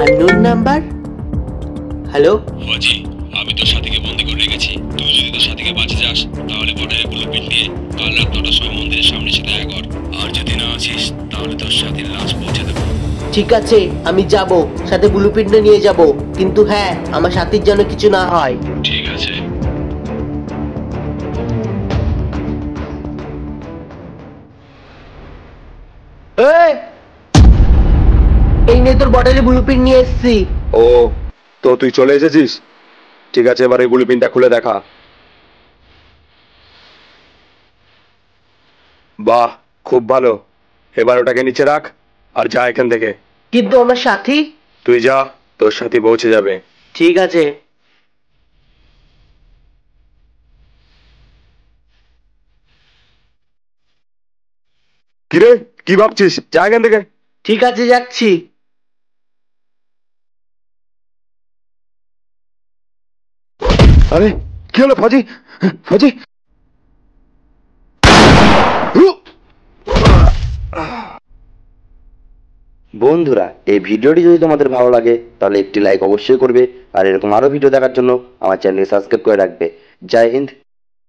Unknown number. Hello fuzzy, আমি তোর সাথীকে বন্দি করে রেখেছি। তুই যদি তোর সাথীকে বাঁচে যাস তাহলে বর্ডারের ব্লুপ্রিন্ট নিয়ে কাল রাত 9টার সময় মন্দিরের সামনে এসে দেখা কর। আর যদি না আছিস তাহলে তোর সাথীর লাশ পৌঁছে দেবো। ঠিক আছে, আমি যাব, সাথে ব্লুপ্রিন্ট নিয়ে যাব, কিন্তু হ্যাঁ, আমার সাথীর যেন কিছু না হয়। ঠিক আছে। এই নে তোর বটলে ব্লুপ্রিন্ট নিয়ে এসেছি। ও, তো তুই চলে এসেছিস? ঠিক আছে, এবার এই ব্লুপ্রিন্টটা খুলে দেখা। বাহ, খুব ভালো। এবার ওটাকে নিচে রাখ আর যা এখান থেকে। কিন্তু আমার সাথী? তুই যা, তোর সাথী পৌঁছে যাবে। ঠিক আছে। কিরে, কি ভাবছিস? যা এখান থেকে। ঠিক আছে, যাচ্ছি। আরে কি হলো ফজি? ফজি, বন্ধুরা, এই ভিডিওটি যদি তোমাদের ভালো লাগে তাহলে একটি লাইক অবশ্যই করবে, আর এরকম আরও ভিডিও দেখার জন্য আমার চ্যানেলকে সাবস্ক্রাইব করে রাখবে। জয় হিন্দ।